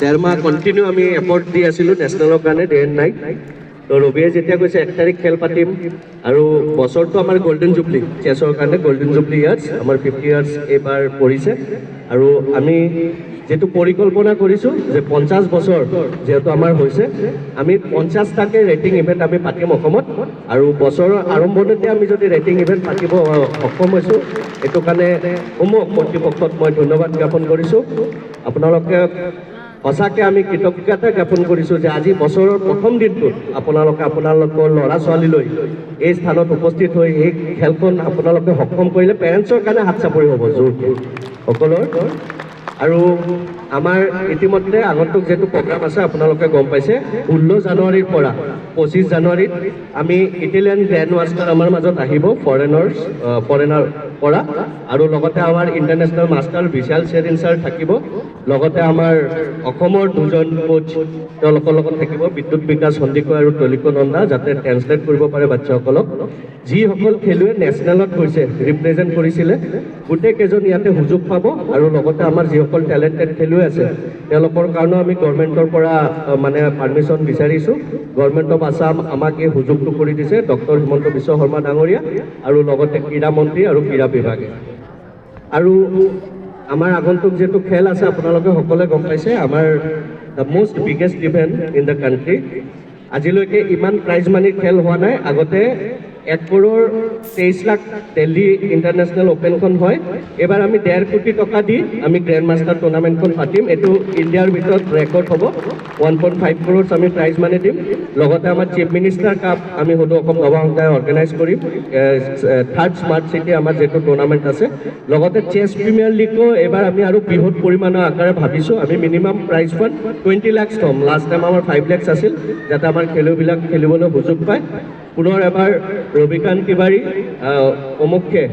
1.5 মাহ কণ্টিনিউ আমি এফৰ্ট দি আছিলোঁ নেশ্যনেলৰ কাৰণে ডে এণ্ড নাইট। তো ৰবিয়ে যেতিয়া কৈছে 1 তাৰিখ খেল পাতিম আৰু বছৰটো আমাৰ গল্ডেন জুবলি, চেছৰ কাৰণে গল্ডেন জুবলি ইয়াৰ্ছ, আমাৰ 50 ইয়াৰ্ছ এইবাৰ পৰিছে। আৰু আমি যেটো পৰিকল্পনা কৰিছোঁ যে 50 বছৰ যেহেতু আমাৰ হৈছে, আমি 50টাকে ৰেটিং ইভেণ্ট আমি পাতিম অসমত। আৰু বছৰৰ আৰম্ভণিতে আমি যদি ৰেটিং ইভেণ্ট পাতিব সক্ষম হৈছোঁ, এইটো কাৰণে সমূহ কৰ্তৃপক্ষক মই ধন্যবাদ জ্ঞাপন কৰিছোঁ। আপোনালোকে সঁচাকৈ আমি কৃতজ্ঞতা জ্ঞাপন কৰিছোঁ যে আজি বছৰৰ প্ৰথম দিনটোত আপোনালোকৰ ল'ৰা ছোৱালীলৈ এই স্থানত উপস্থিত হৈ এই খেলখন আপোনালোকে সক্ষম কৰিলে পেৰেণ্টছৰ কাৰণে হাত চাপৰি হ'ব জোৰকৈ সকলৰ। আৰু আমাৰ ইতিমধ্যে আগন্তুক যেটো প্ৰগ্ৰাম আছে আপোনালোকে গম পাইছে, 16 জানুৱাৰীৰ পৰা 25 জানুৱাৰীত আমি ইটালিয়ান গ্ৰেণ্ড মাষ্টাৰ আমাৰ মাজত আহিব ফৰেনাৰ পৰা, আৰু লগতে আমাৰ ইণ্টাৰনেশ্যনেল মাষ্টাৰ বিশাল চেৰিন ছাৰ থাকিব। লগতে আমাৰ অসমৰ 2জন কোচ তেওঁলোকৰ লগত থাকিব, বিদ্যুৎ বিকাশ সন্দিকৈ আৰু তলিক নন্দা, যাতে ট্ৰেন্সলেট কৰিব পাৰে বাচ্চাসকলক। যিসকল খেলুৱৈ নেশ্যনেলত গৈছে ৰিপ্ৰেজেণ্ট কৰিছিলে গোটেইকেইজন ইয়াতে সুযোগ পাব। আৰু লগতে আমাৰ যিসকল টেলেণ্টেড খেলুৱৈ আছে তেওঁলোকৰ কাৰণেও আমি গভৰ্ণমেণ্টৰ পৰা মানে পাৰ্মিশ্যন বিচাৰিছোঁ। গভৰ্ণমেণ্ট অফ আছাম আমাক এই সুযোগটো কৰি দিছে, ডক্টৰ হিমন্ত বিশ্ব শৰ্মা ডাঙৰীয়া আৰু লগতে ক্ৰীড়া মন্ত্ৰী আৰু ক্ৰীড়া বিভাগে। আৰু আমাৰ আগন্তুক যেটো খেল আছে আপোনালোকে সকলোৱে গম পাইছে, আমাৰ the most biggest event in the country. আজিলৈকে ইমান প্ৰাইজ মানিৰ খেল হোৱা নাই। আগতে 1,23,00,000 দিল্লী ইণ্টাৰনেশ্যনেল অ'পেনখন হয়, এইবাৰ আমি 1.5 কোটি টকা দি আমি গ্ৰেণ্ড মাষ্টাৰ টুৰ্ণামেণ্টখন পাতিম। এইটো ইণ্ডিয়াৰ ভিতৰত ৰেকৰ্ড হ'ব। 1.5 crores আমি প্ৰাইজ মানি দিম। লগতে আমাৰ চিফ মিনিষ্টাৰ কাপ আমি সদৌ অসম নৱ সংস্থাই অৰ্গেনাইজ কৰিম। 3rd স্মাৰ্ট চিটি আমাৰ যেটো টুৰ্ণামেণ্ট আছে, লগতে চেছ প্ৰিমিয়াৰ লীগো এইবাৰ আমি আৰু বৃহৎ পৰিমাণৰ আকাৰে ভাবিছোঁ। আমি মিনিমাম প্ৰাইজ ফাণ্ড 20 lakhs থ'ম। লাষ্ট টাইম আমাৰ 5 lakhs আছিল, যাতে আমাৰ খেলুৱৈবিলাক খেলিবলৈ সুযোগ পায়। পুনৰ এবাৰ ৰবিকান্ত তিৱাৰী অমুকে